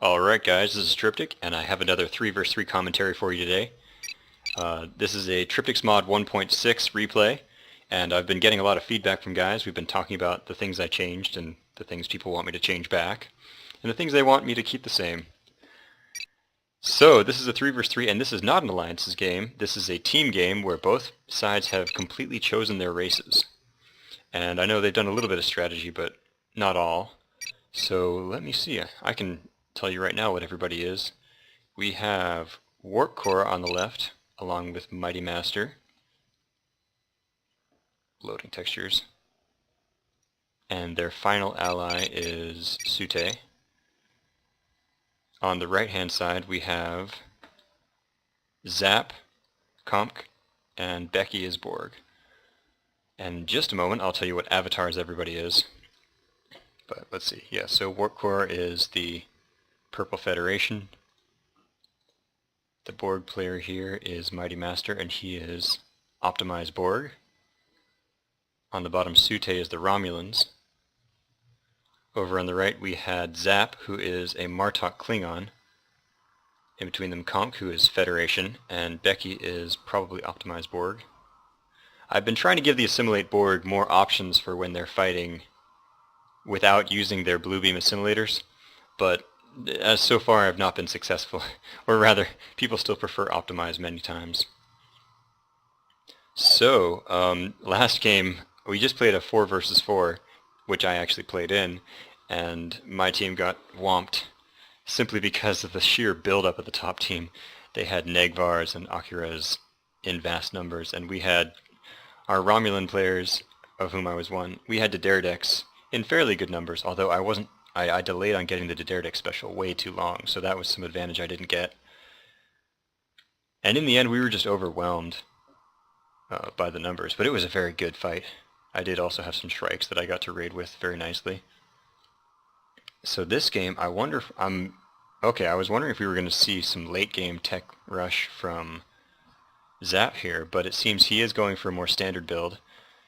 Alright guys, this is Tryptic, and I have another 3 vs 3 commentary for you today. This is a Tryptic's Mod 1.6 replay, and I've been getting a lot of feedback from guys. We've been talking about the things I changed, and the things people want me to change back, and the things they want me to keep the same. So, this is a 3 vs 3, and this is not an alliances game. This is a team game where both sides have completely chosen their races. And I know they've done a little bit of strategy, but not all. So, let me see. I can tell you right now what everybody is. We have WarpCore on the left, along with Mighty Master. Loading textures. And their final ally is Sutee. On the right-hand side, we have Zap, Kamk, and Beki is Borg. And in just a moment, I'll tell you what avatars everybody is. But let's see. Yeah, so WarpCore is the Purple Federation. The Borg player here is Mighty Master, and he is Optimized Borg. On the bottom, Sutee is the Romulans. Over on the right, we had Zap, who is a Martok Klingon. In between them, Kamk, who is Federation, and Beki is probably Optimized Borg. I've been trying to give the Assimilate Borg more options for when they're fighting without using their blue beam assimilators, but as so far I've not been successful, or rather, people still prefer Optimize many times. So, last game, we just played a 4 vs 4, which I actually played in, and my team got whomped simply because of the sheer build-up of the top team. They had Negvars and Akuras in vast numbers, and we had our Romulan players, of whom I was one. We had Decisive in fairly good numbers, although I delayed on getting the Decisive special way too long, so that was some advantage I didn't get. And in the end, we were just overwhelmed by the numbers, but it was a very good fight. I did also have some strikes that I got to raid with very nicely. So this game, I wonder if I was wondering if we were going to see some late game tech rush from Zap here, but it seems he is going for a more standard build.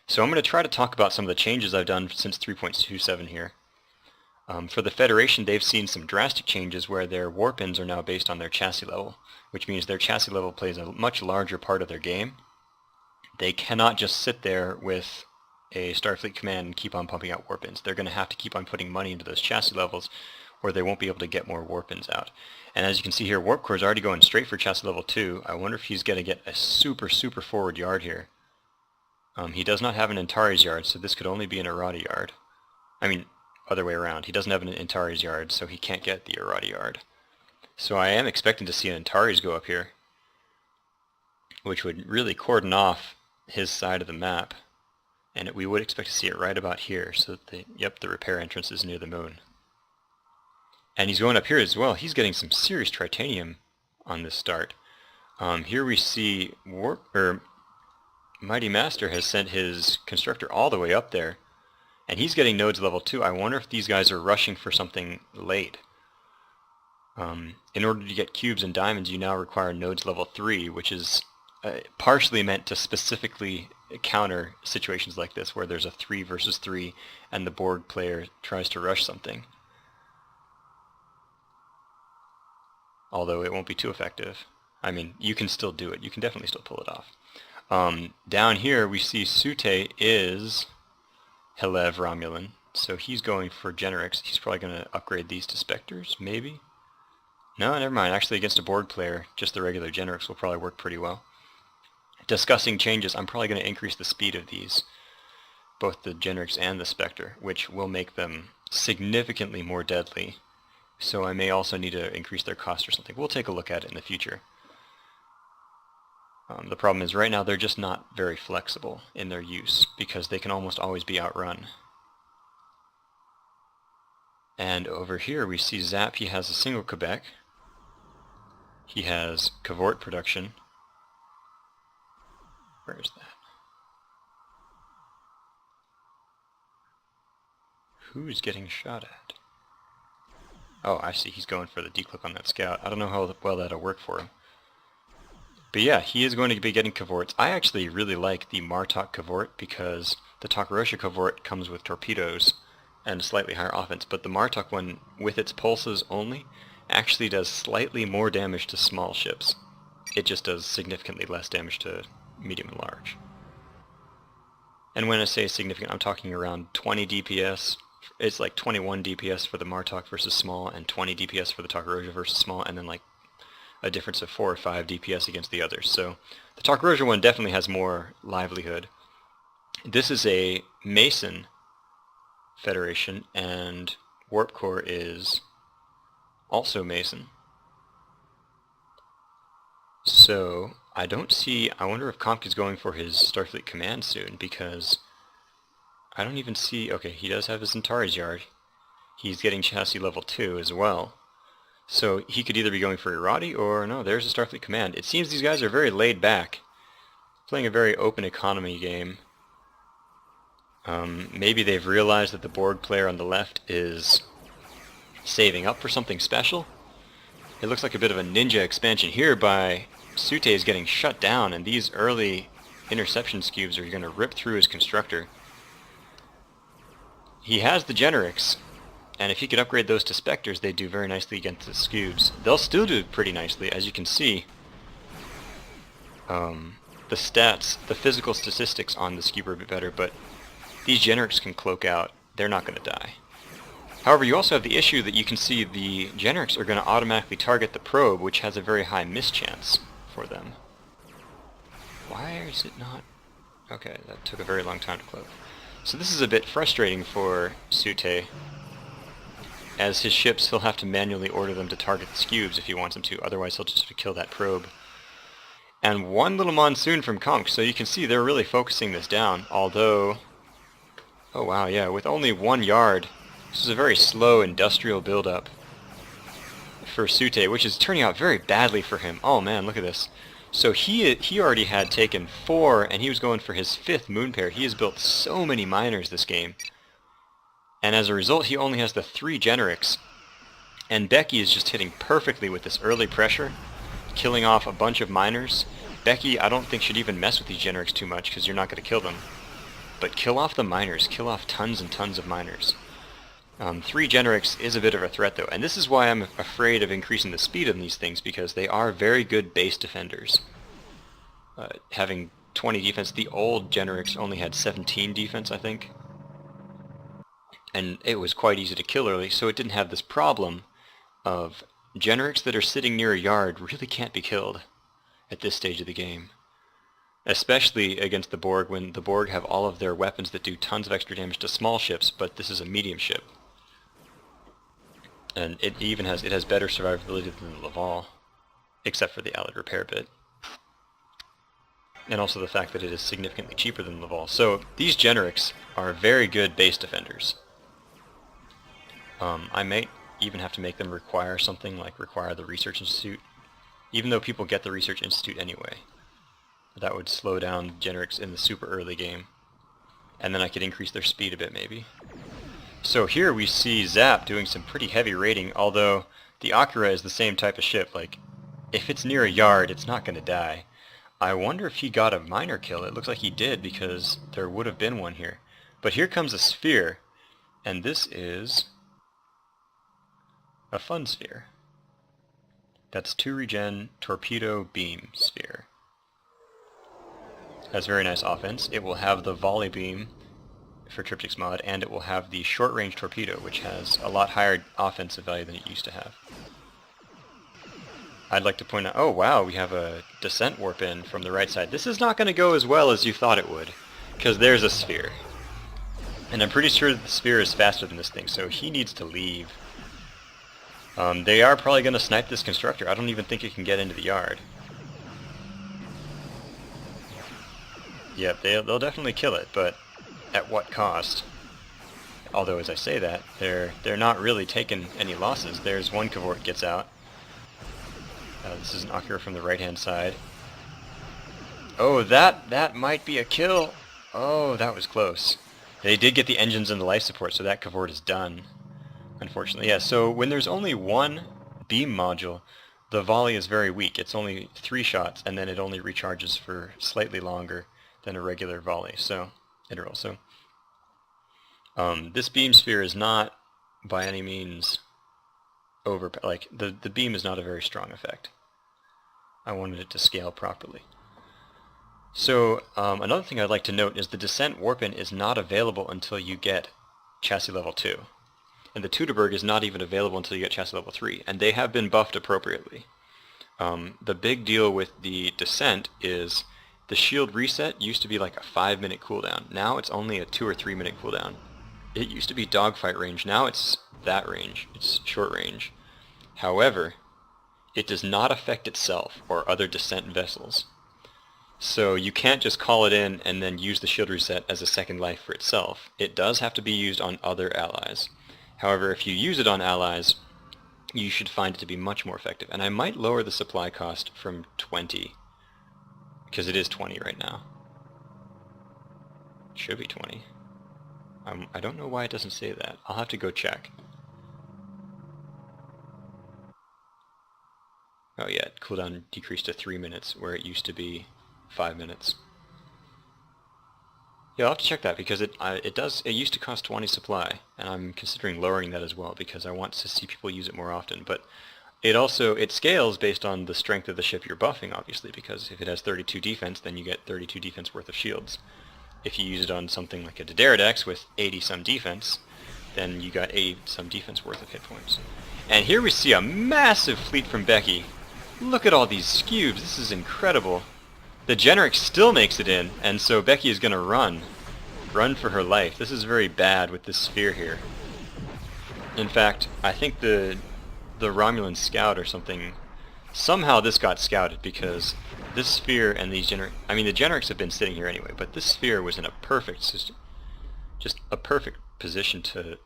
So I'm going to try to talk about some of the changes I've done since 3.27 here. For the Federation, they've seen some drastic changes where their warp-ins are now based on their chassis level, which means their chassis level plays a much larger part of their game. They cannot just sit there with a Starfleet command and keep on pumping out warp-ins. They're going to have to keep on putting money into those chassis levels, or they won't be able to get more warp-ins out. And as you can see here, WarpCore is already going straight for chassis level 2. I wonder if he's going to get a super forward yard here. He does not have an Antares yard, so this could only be an Arati yard. I mean, other way around. He doesn't have an Antares yard, so he can't get the Arati yard. So I am expecting to see an Antares go up here, which would really cordon off his side of the map. And we would expect to see it right about here, so that the repair entrance is near the moon. And he's going up here as well. He's getting some serious tritanium on this start. Here we see Mighty Master has sent his constructor all the way up there, and he's getting nodes level 2. I wonder if these guys are rushing for something late. In order to get cubes and diamonds, you now require nodes level 3, which is partially meant to specifically counter situations like this, where there's a 3 vs 3 and the Borg player tries to rush something. Although it won't be too effective. I mean, you can still do it. You can definitely still pull it off. Down here we see Sutee is Helev Romulan, so he's going for Generics. He's probably going to upgrade these to Spectres, maybe? No, never mind. Actually, against a Borg player, just the regular Generics will probably work pretty well. Discussing changes, I'm probably going to increase the speed of these, both the Generics and the Spectre, which will make them significantly more deadly. So I may also need to increase their cost or something. We'll take a look at it in the future. The problem is right now they're just not very flexible in their use because they can almost always be outrun. And over here we see Zap. He has a single Quebec. He has Cavort production. Where is that? Who's getting shot at? Oh, I see. He's going for the declip on that scout. I don't know how well that'll work for him. But yeah, he is going to be getting cavorts. I actually really like the Martok cavort because the Takarosha cavort comes with torpedoes and slightly higher offense, but the Martok one, with its pulses only, actually does slightly more damage to small ships. It just does significantly less damage to medium and large. And when I say significant, I'm talking around 20 DPS. It's like 21 DPS for the Martok versus small, and 20 DPS for the Takaroja versus small, and then like a difference of 4 or 5 DPS against the others. So the Takaroja one definitely has more livelihood. This is a Mason Federation, and WarpCore is also Mason. So I don't see, I wonder if Kamk is going for his Starfleet command soon, because I don't even see, okay, he does have his Antares Yard. He's getting chassis level 2 as well. So he could either be going for Irati, or no, there's a Starfleet command. It seems these guys are very laid back, playing a very open economy game. Maybe they've realized that the Borg player on the left is saving up for something special. It looks like a bit of a ninja expansion here by Sutee is getting shut down, and these early interception cubes are going to rip through his constructor. He has the generics, and if he could upgrade those to Spectres, they'd do very nicely against the Scubes. They'll still do pretty nicely, as you can see. The stats, the physical statistics on the Scube are a bit better, but these generics can cloak out. They're not going to die. However, you also have the issue that you can see the generics are going to automatically target the probe, which has a very high mischance for them. Why is it not? Okay, that took a very long time to cloak. So this is a bit frustrating for Sutee. As his ships, he'll have to manually order them to target the Scubes if he wants them to, otherwise he'll just have to kill that probe. And one little monsoon from Kamk, so you can see they're really focusing this down, although... Oh wow, yeah, with only 1 yard, this is a very slow industrial build-up for Sutee, which is turning out very badly for him. Oh man, look at this. So he already had taken 4, and he was going for his 5th moon pair. He has built so many miners this game. And as a result, he only has the 3 generics. And Beki is just hitting perfectly with this early pressure, killing off a bunch of miners. Beki, I don't think, should even mess with these generics too much, because you're not going to kill them. But kill off the miners. Kill off tons and tons of miners. 3 generics is a bit of a threat, though. And this is why I'm afraid of increasing the speed of these things, because they are very good base defenders. Having 20 defense, the old generics only had 17 defense, I think. And it was quite easy to kill early, so it didn't have this problem of generics that are sitting near a yard really can't be killed at this stage of the game. Especially against the Borg, when the Borg have all of their weapons that do tons of extra damage to small ships, but this is a medium ship. And it has better survivability than the Laval, except for the Allied repair bit. And also the fact that it is significantly cheaper than Laval. So these generics are very good base defenders. I might even have to make them require something like require the Research Institute, even though people get the Research Institute anyway. That would slow down generics in the super early game. And then I could increase their speed a bit maybe. So here we see Zap doing some pretty heavy raiding, although the Akira is the same type of ship. Like, if it's near a yard, it's not going to die. I wonder if he got a miner kill. It looks like he did, because there would have been one here. But here comes a sphere, and this is a fun sphere. That's 2 regen torpedo beam sphere. Has very nice offense. It will have the volley beam for Tryptic's mod, and it will have the short-range torpedo, which has a lot higher offensive value than it used to have. I'd like to point out, oh wow, we have a descent warp in from the right side. This is not going to go as well as you thought it would, because there's a sphere. And I'm pretty sure that the sphere is faster than this thing, so he needs to leave. They are probably going to snipe this constructor. I don't even think it can get into the yard. Yep, they'll definitely kill it, but at what cost? Although, as I say that, they're not really taking any losses. There's one cavort gets out. This is an Akira from the right-hand side. Oh, that might be a kill. Oh, that was close. They did get the engines and the life support, so that cavort is done. Unfortunately, yeah, so when there's only 1 beam module, the volley is very weak. It's only 3 shots, and then it only recharges for slightly longer than a regular volley, so interval. So this beam sphere is not by any means like the beam is not a very strong effect. I wanted it to scale properly. So another thing I'd like to note is the Descent Warp-In is not available until you get Chassis Level 2. And the Teutoburg is not even available until you get Chassis Level 3, and they have been buffed appropriately. The big deal with the Descent is the shield reset used to be like a 5-minute cooldown. Now it's only a 2 or 3 minute cooldown. It used to be dogfight range, now it's that range. It's short range. However, it does not affect itself or other Descent vessels. So you can't just call it in and then use the shield reset as a second life for itself. It does have to be used on other allies. However, if you use it on allies, you should find it to be much more effective. And I might lower the supply cost from 20, because it is 20 right now. It should be 20. I don't know why it doesn't say that. I'll have to go check. Oh yeah, cooldown decreased to 3 minutes, where it used to be 5 minutes. Yeah, I'll have to check that, because it used to cost 20 supply, and I'm considering lowering that as well, because I want to see people use it more often. But it scales based on the strength of the ship you're buffing, obviously, because if it has 32 defense, then you get 32 defense worth of shields. If you use it on something like a Dideridex with 80 some defense, then you got 80 some defense worth of hit points. And here we see a massive fleet from Beki. Look at all these cubes, this is incredible. The Generic still makes it in, and so Beki is going to run for her life. This is very bad with this sphere here. In fact, I think the Romulan scout or something, somehow this got scouted, because this sphere and these the Generics have been sitting here anyway, but this sphere was in a perfect system, just a perfect position to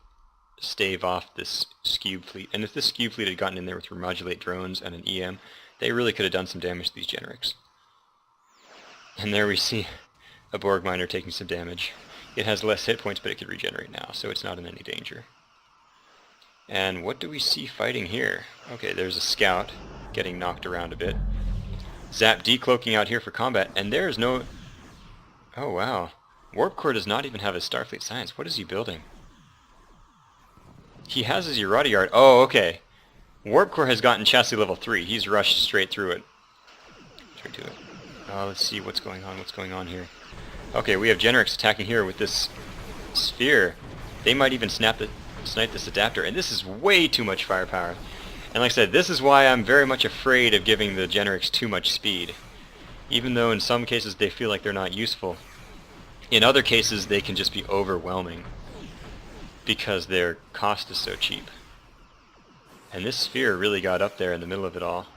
stave off this Skube fleet. And if this Skube fleet had gotten in there with remodulate drones and an EM, they really could have done some damage to these Generics. And there we see a Borg miner taking some damage. It has less hit points, but it can regenerate now, so it's not in any danger. And what do we see fighting here? Okay, there's a scout getting knocked around a bit. Zap decloaking out here for combat, and there's no... Oh wow. WarpCore does not even have his Starfleet Science. What is he building? He has his Urati Yard. Oh, okay. WarpCore has gotten Chassis Level 3. He's rushed straight through it. Straight to it. Let's see what's going on here. Okay, we have Generics attacking here with this sphere. They might even snipe this adapter, and this is way too much firepower. And like I said, this is why I'm very much afraid of giving the Generics too much speed. Even though in some cases they feel like they're not useful. In other cases they can just be overwhelming, because their cost is so cheap. And this sphere really got up there in the middle of it all.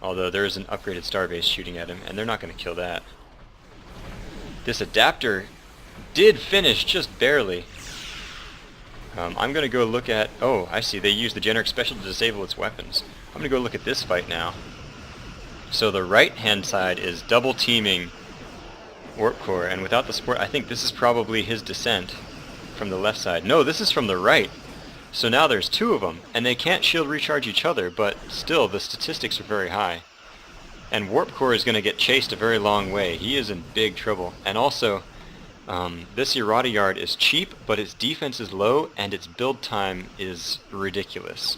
Although there is an upgraded starbase shooting at him, and they're not going to kill that. This adapter did finish, just barely. I'm going to go look at... Oh, I see. They used the Generic Special to disable its weapons. I'm going to go look at this fight now. So the right-hand side is double-teaming WarpCore, and without the support, I think this is probably his descent from the left side. No, this is from the right. So now there's two of them, and they can't shield recharge each other, but still the statistics are very high. And WarpCore is going to get chased a very long way. He is in big trouble. And also, this Urati Yard is cheap, but its defense is low, and its build time is ridiculous.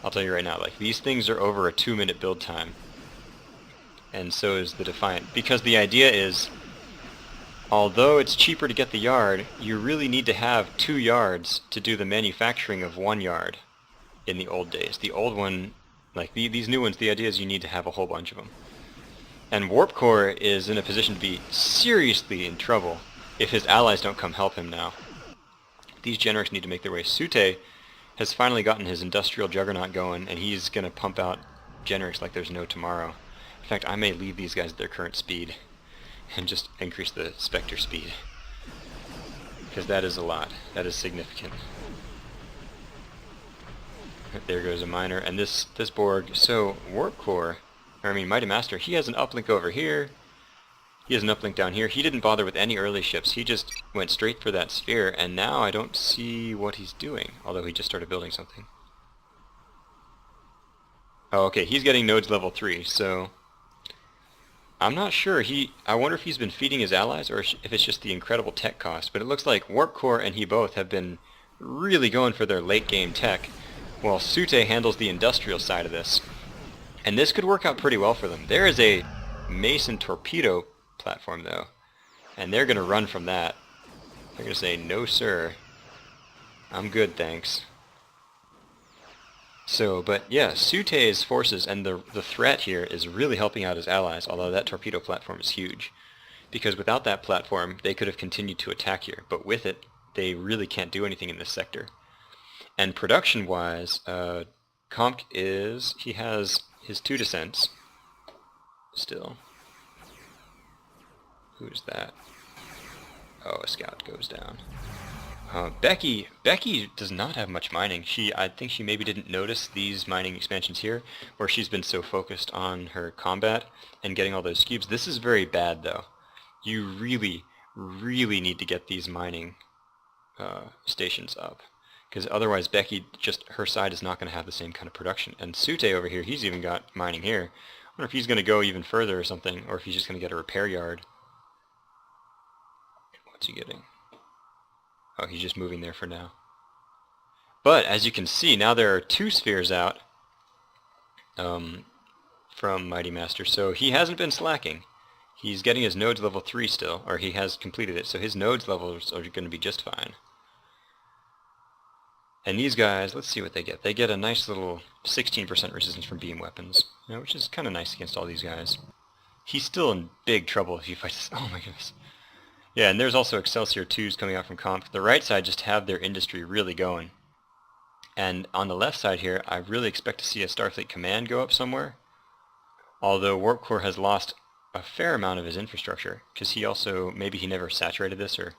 I'll tell you right now, like, these things are over a 2-minute build time. And so is the Defiant. Because the idea is, although it's cheaper to get the yard, you really need to have 2 yards to do the manufacturing of 1 yard in the old days. The old one, like these new ones, the idea is you need to have a whole bunch of them. And WarpCore is in a position to be seriously in trouble if his allies don't come help him now. These Generics need to make their way. Sutee has finally gotten his industrial juggernaut going, and he's going to pump out Generics like there's no tomorrow. In fact, I may leave these guys at their current speed and just increase the Spectre speed, because that is a lot. That is significant. There goes a miner, and this Borg. So WarpCore, Mighty Master, he has an uplink over here. He has an uplink down here. He didn't bother with any early ships. He just went straight for that sphere, and now I don't see what he's doing, although he just started building something. Oh, okay, he's getting nodes level 3, so I'm not sure. I wonder if he's been feeding his allies, or if it's just the incredible tech cost. But it looks like WarpCore and he both have been really going for their late game tech. while Sutee handles the industrial side of this. And this could work out pretty well for them. There is a Mason torpedo platform though, and they're going to run from that. They're going to say, no sir, I'm good thanks. So, but yeah, Sutee's forces and the threat here is really helping out his allies, although that torpedo platform is huge. Because without that platform, they could have continued to attack here, but with it, they really can't do anything in this sector. And production-wise, Kamk he has his 2 descents still. Who's that? Oh, a scout goes down. Beki does not have much mining. I think she maybe didn't notice these mining expansions here, where she's been so focused on her combat and getting all those cubes. This is very bad, though. You really, really need to get these mining stations up, because otherwise Beki, her side is not going to have the same kind of production. And Sutee over here, he's even got mining here. I wonder if he's going to go even further or something, or if he's just going to get a repair yard. What's he getting? Oh, he's just moving there for now. But as you can see, now there are 2 spheres out from Mighty Master, so he hasn't been slacking. He's getting his nodes level 3 still, or he has completed it, so his nodes levels are going to be just fine. And these guys, let's see what they get. They get a nice little 16% resistance from beam weapons, which is kind of nice against all these guys. He's still in big trouble if he fights. Oh my goodness. Yeah, and there's also Excelsior 2s coming out from Kamk. The right side just have their industry really going. And on the left side here, I really expect to see a Starfleet command go up somewhere. Although WarpCore has lost a fair amount of his infrastructure, because maybe he never saturated this or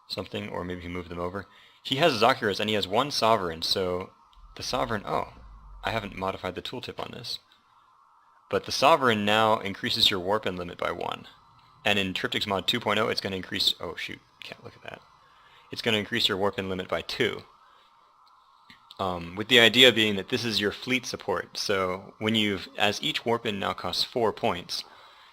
something, or maybe he moved them over. He has Zakiras and he has 1 Sovereign, so the Sovereign, I haven't modified the tooltip on this. But the Sovereign now increases your warp-in limit by 1. And in Tryptic's mod 2.0, it's going to increase, oh shoot, can't look at that. It's going to increase your warp-in limit by 2. With the idea being that this is your fleet support, so as each warp-in now costs 4 points,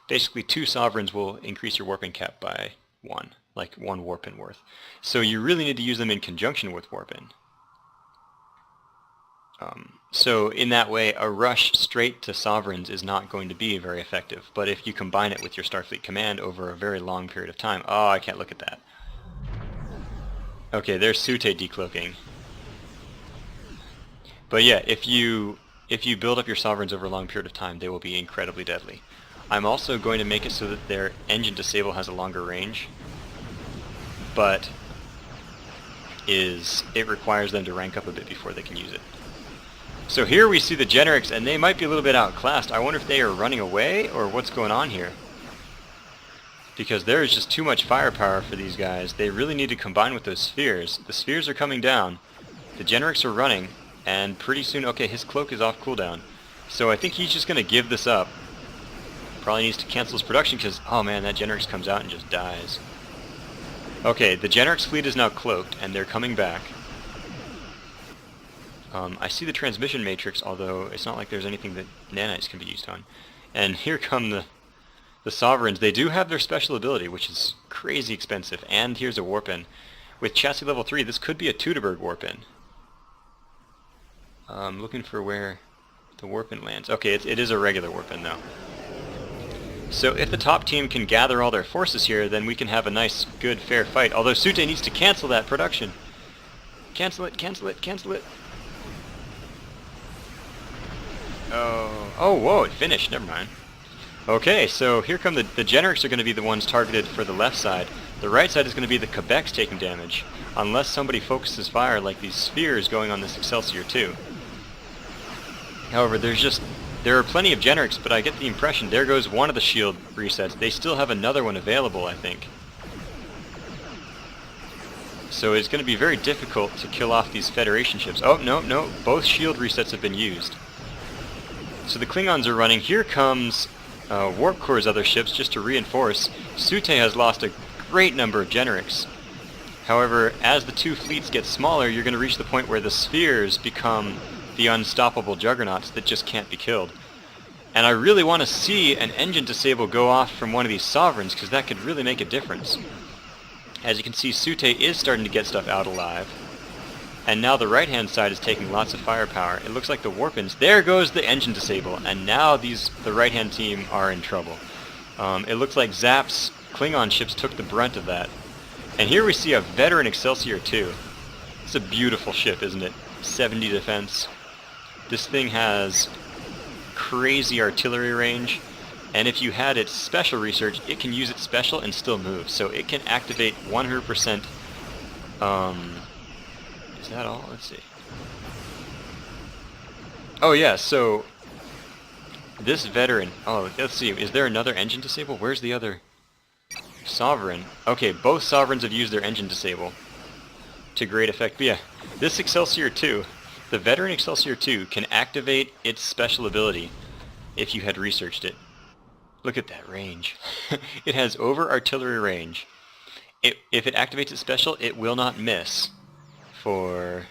basically 2 Sovereigns will increase your warp-in cap by 1, like 1 warp-in worth. So you really need to use them in conjunction with warp-in. So in that way, a rush straight to Sovereigns is not going to be very effective. But if you combine it with your Starfleet command over a very long period of time... Oh, I can't look at that. Okay, there's Sutee decloaking. But yeah, if you build up your Sovereigns over a long period of time, they will be incredibly deadly. I'm also going to make it so that their engine disable has a longer range. But it requires them to rank up a bit before they can use it. So here we see the Generics, and they might be a little bit outclassed. I wonder if they are running away, or what's going on here. Because there is just too much firepower for these guys. They really need to combine with those spheres. The spheres are coming down. The Generics are running, and pretty soon... Okay, his cloak is off cooldown. So I think he's just going to give this up. Probably needs to cancel his production, because... Oh man, that Generics comes out and just dies. Okay, the Generics fleet is now cloaked, and they're coming back. I see the transmission matrix, although it's not like there's anything that nanites can be used on. And here come the Sovereigns. They do have their special ability, which is crazy expensive. And here's a warp-in. With chassis level 3, this could be a Teutoburg warp-in. I'm looking for where the warp-in lands. Okay, it is a regular warp-in, though. So if the top team can gather all their forces here, then we can have a nice, good, fair fight. Although Sutee needs to cancel that production. Cancel it, cancel it, cancel it. Oh, whoa, it finished. Never mind. Okay, so here come the Generics are going to be the ones targeted for the left side. The right side is going to be the Quebecs taking damage, unless somebody focuses fire like these spheres going on this Excelsior 2. However, there are plenty of Generics, but I get the impression there goes one of the shield resets. They still have another one available, I think. So it's going to be very difficult to kill off these Federation ships. Oh, no, both shield resets have been used. So the Klingons are running. Here comes WarpCore's other ships just to reinforce. Sutee has lost a great number of Generics. However, as the 2 fleets get smaller, you're going to reach the point where the spheres become the unstoppable juggernauts that just can't be killed. And I really want to see an engine disable go off from one of these Sovereigns, because that could really make a difference. As you can see, Sutee is starting to get stuff out alive. And now the right-hand side is taking lots of firepower. It looks like the Warpins. There goes the engine disable, and now the right-hand team are in trouble. It looks like Zap's Klingon ships took the brunt of that. And here we see a veteran Excelsior 2. It's a beautiful ship, isn't it? 70 defense. This thing has crazy artillery range, and if you had its special research, it can use its special and still move. So it can activate 100%. Is that all? Let's see. Oh yeah, so this veteran. Oh, let's see. Is there another engine disable? Where's the other Sovereign? Okay, both Sovereigns have used their engine disable to great effect. But yeah, this Excelsior 2, the veteran Excelsior 2, can activate its special ability if you had researched it. Look at that range. It has over artillery range. If it activates its special, it will not miss for,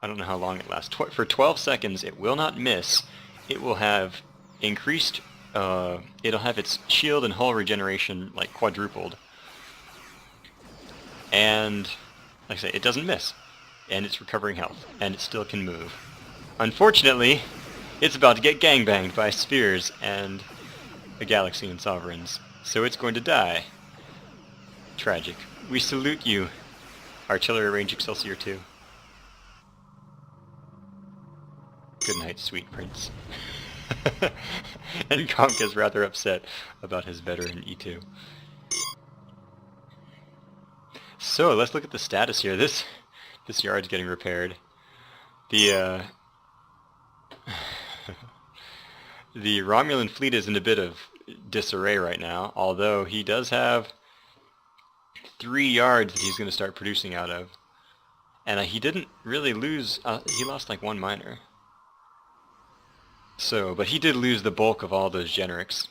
I don't know how long it lasts. For 12 seconds, it will not miss. It will have increased, it'll have its shield and hull regeneration like quadrupled. And, like I say, it doesn't miss. And it's recovering health. And it still can move. Unfortunately, it's about to get gangbanged by spheres and a galaxy and sovereigns. So it's going to die. Tragic. We salute you, Artillery Range Excelsior 2. Good night, sweet prince. And Kamk is rather upset about his veteran E2. So let's look at the status here. This yard's getting repaired. The the Romulan fleet is in a bit of disarray right now, although he does have 3 yards that he's going to start producing out of. And he didn't really lose, he lost like 1 miner. So, but he did lose the bulk of all those generics.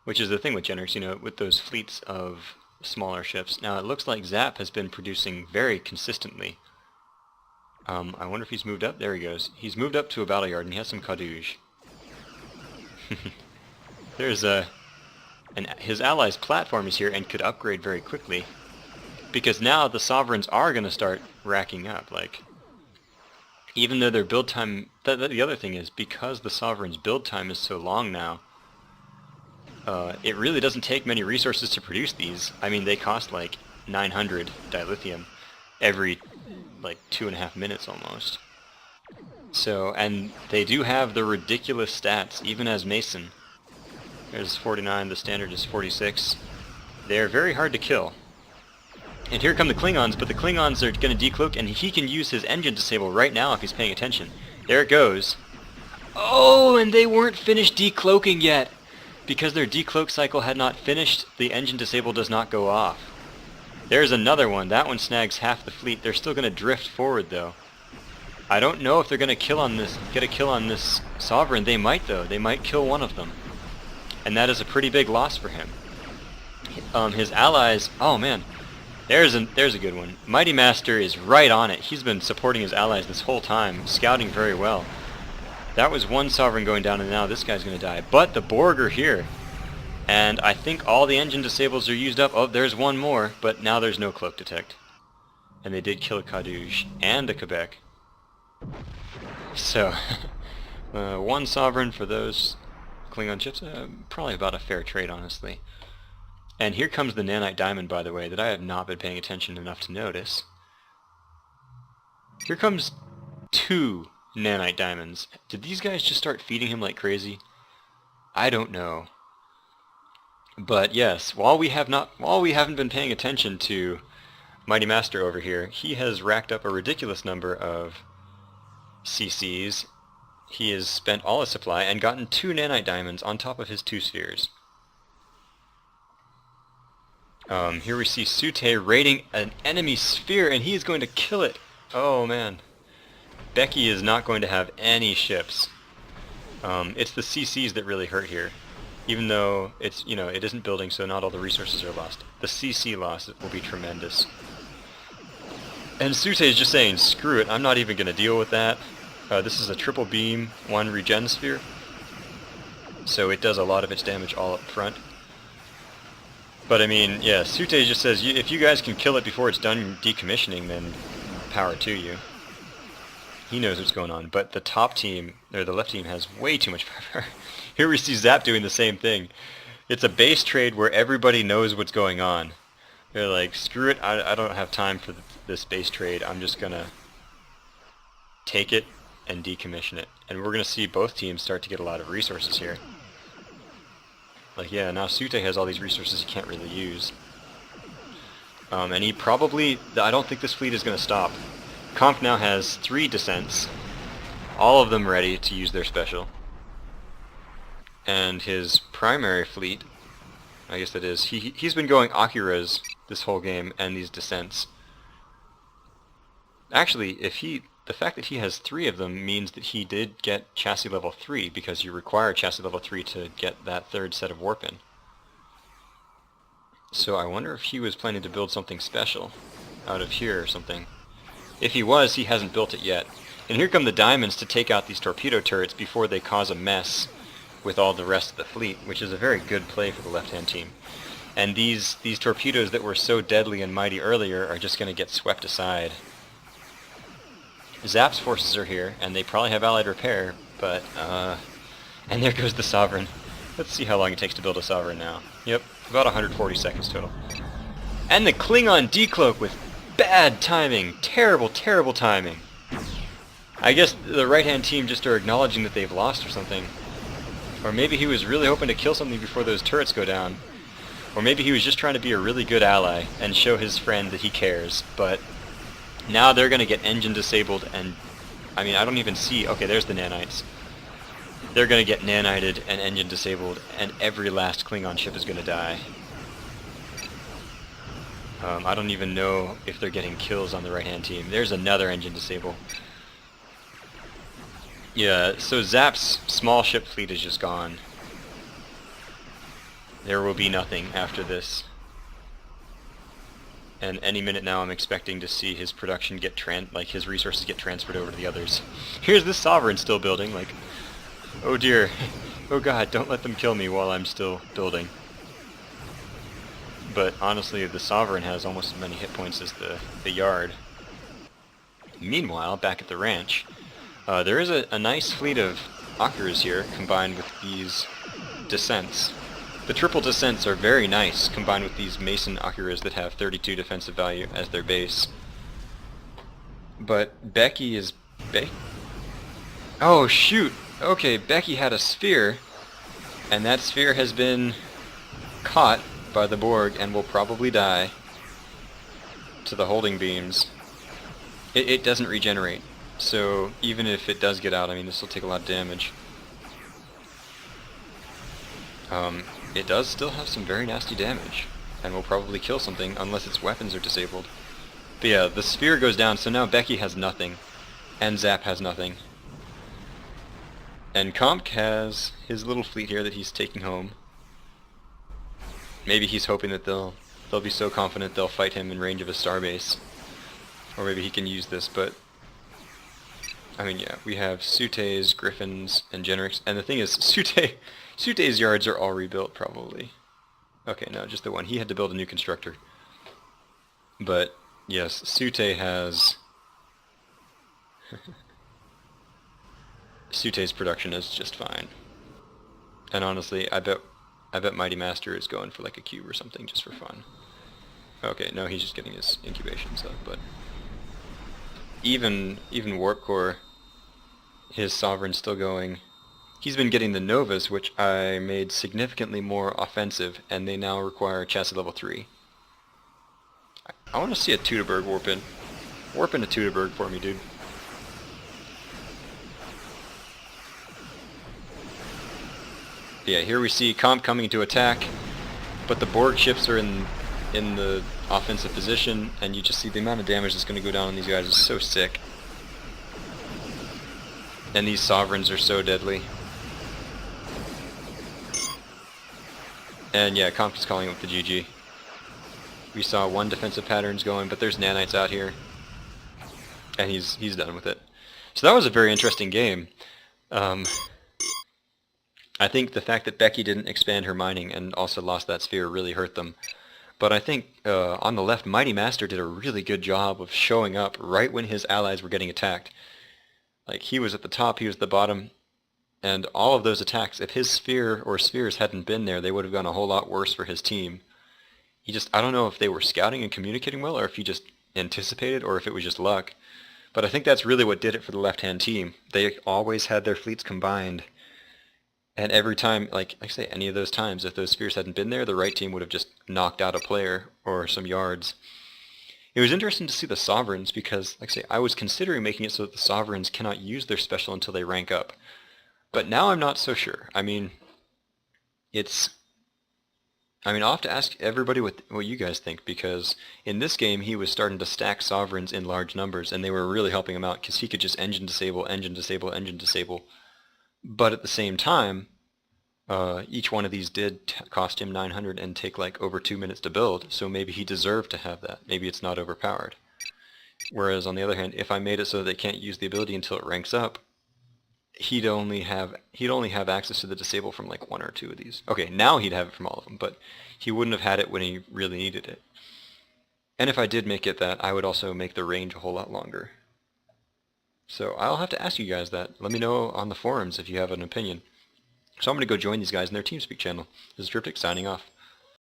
Which is the thing with generics, you know, with those fleets of smaller ships. Now it looks like Zap has been producing very consistently. I wonder if he's moved up. There he goes. He's moved up to a battle yard and he has some Kadouj. There's his ally's platform is here and could upgrade very quickly. Because now the Sovereigns are going to start racking up. Like, even though their build time... The other thing is, because the Sovereign's build time is so long now, it really doesn't take many resources to produce these. I mean, they cost like 900 dilithium every like 2.5 minutes almost. So, and they do have the ridiculous stats, even as Mason. There's 49, the standard is 46. They're very hard to kill. And here come the Klingons, but the Klingons are going to decloak, and he can use his engine disable right now if he's paying attention. There it goes. Oh, and they weren't finished decloaking yet! Because their decloak cycle had not finished, the engine disable does not go off. There's another one. That one snags half the fleet. They're still going to drift forward, though. I don't know if they're going to get a kill on this Sovereign. They might, though. They might kill one of them. And that is a pretty big loss for him. His allies... Oh, man. There's a good one. Mighty Master is right on it. He's been supporting his allies this whole time, scouting very well. That was one Sovereign going down, and now this guy's going to die. But the Borg are here. And I think all the engine disables are used up. Oh, there's one more, but now there's no cloak detect. And they did kill a Kadouj and a Quebec. So, 1 Sovereign for those Klingon ships. Probably about a fair trade, honestly. And here comes the Nanite Diamond, by the way, that I have not been paying attention enough to notice. Here comes 2 Nanite Diamonds. Did these guys just start feeding him like crazy? I don't know. But yes, while we haven't been paying attention to Mighty Master over here, he has racked up a ridiculous number of CCs. He has spent all his supply and gotten 2 Nanite Diamonds on top of his 2 spheres. Here we see Sutee raiding an enemy sphere, and he is going to kill it. Oh man. Beki is not going to have any ships. It's the CCs that really hurt here. Even though it's, you know, it isn't building, so not all the resources are lost. The CC loss will be tremendous. And Sutee is just saying, screw it, I'm not even going to deal with that. This is a triple beam, 1 regen sphere. So it does a lot of its damage all up front. But I mean, yeah, Sutee just says, if you guys can kill it before it's done decommissioning, then power to you. He knows what's going on, but the top team, or the left team, has way too much power. Here we see Zap doing the same thing. It's a base trade where everybody knows what's going on. They're like, screw it, I don't have time for this base trade. I'm just gonna take it and decommission it. And we're gonna see both teams start to get a lot of resources here. Like, yeah, now Sutee has all these resources he can't really use. And he probably, I don't think this fleet is gonna stop. Kamk now has 3 descents, all of them ready to use their special. And his primary fleet, I guess that is, he's been going Akuras this whole game and these descents. Actually, the fact that he has 3 of them means that he did get chassis level 3, because you require chassis level 3 to get that 3rd set of warp in. So I wonder if he was planning to build something special out of here or something. If he was, he hasn't built it yet. And here come the diamonds to take out these torpedo turrets before they cause a mess with all the rest of the fleet, which is a very good play for the left-hand team. And these torpedoes that were so deadly and mighty earlier are just going to get swept aside. Zap's forces are here, and they probably have allied repair, but, and there goes the Sovereign. Let's see how long it takes to build a Sovereign now. Yep, about 140 seconds total. And the Klingon decloak with bad timing. Terrible, terrible timing. I guess the right-hand team just are acknowledging that they've lost or something. Or maybe he was really hoping to kill something before those turrets go down. Or maybe he was just trying to be a really good ally and show his friend that he cares. But now they're going to get engine disabled, and I mean, I don't even see... Okay, there's the nanites. They're going to get nanited and engine disabled, and every last Klingon ship is going to die. I don't even know if they're getting kills on the right-hand team. There's another engine disable. Yeah, so Zap's small ship fleet is just gone. There will be nothing after this. And any minute now I'm expecting to see his production get his resources get transferred over to the others. Here's the Sovereign still building, like, oh dear, oh god, don't let them kill me while I'm still building. But honestly, the Sovereign has almost as many hit points as the Yard. Meanwhile, back at the ranch, there is a nice fleet of Akuras here, combined with these descents. The triple descents are very nice, combined with these Mason Akuras that have 32 defensive value as their base. But Beki is... Oh shoot! Okay, Beki had a sphere, and that sphere has been caught by the Borg and will probably die to the holding beams. It doesn't regenerate, so even if it does get out, I mean, this will take a lot of damage. It does still have some very nasty damage, and will probably kill something unless its weapons are disabled. But yeah, the sphere goes down, so now Beki has nothing, and Zap has nothing. And Kamk has his little fleet here that he's taking home. Maybe he's hoping that they'll be so confident they'll fight him in range of a starbase. Or maybe he can use this, but... I mean, yeah, we have Sutee's, Griffins, and Generics, and the thing is, Sutee's yards are all rebuilt, probably. Okay, no, just the one. He had to build a new constructor. But, yes, Sutee has... Sutee's production is just fine. And honestly, I bet Mighty Master is going for like a cube or something just for fun. Okay, no, he's just getting his incubation stuff, but... Even WarpCore, his Sovereign's still going. He's been getting the Novas, which I made significantly more offensive, and they now require chassis level 3. I want to see a Teutoburg warp in. Warp into Teutoburg for me, dude. Yeah, here we see Kamk coming to attack, but the Borg ships are in the offensive position, and you just see the amount of damage that's going to go down on these guys is so sick. And these Sovereigns are so deadly. And yeah, Kamk is calling up the GG. We saw one defensive patterns going, but there's nanites out here. And he's done with it. So that was a very interesting game. I think the fact that Beki didn't expand her mining and also lost that sphere really hurt them. But I think on the left, Mighty Master did a really good job of showing up right when his allies were getting attacked. Like, he was at the top, he was at the bottom, and all of those attacks, if his sphere or spheres hadn't been there, they would have gone a whole lot worse for his team. I don't know if they were scouting and communicating well, or if he just anticipated, or if it was just luck. But I think that's really what did it for the left-hand team. They always had their fleets combined. And every time, like I say, any of those times, if those spheres hadn't been there, the right team would have just knocked out a player or some yards. It was interesting to see the sovereigns because, like I say, I was considering making it so that the sovereigns cannot use their special until they rank up. But now I'm not so sure. I mean, I'll have to ask everybody what you guys think, because in this game he was starting to stack sovereigns in large numbers, and they were really helping him out because he could just engine disable, engine disable, engine disable. But at the same time, each one of these did cost him 900 and take like over 2 minutes to build, so maybe he deserved to have that. Maybe it's not overpowered. Whereas on the other hand, if I made it so they can't use the ability until it ranks up, he'd only have access to the disable from like 1 or 2 of these. Okay, now he'd have it from all of them, but he wouldn't have had it when he really needed it. And if I did make it that, I would also make the range a whole lot longer. So I'll have to ask you guys that. Let me know on the forums if you have an opinion. So I'm going to go join these guys in their TeamSpeak channel. This is Tryptic signing off.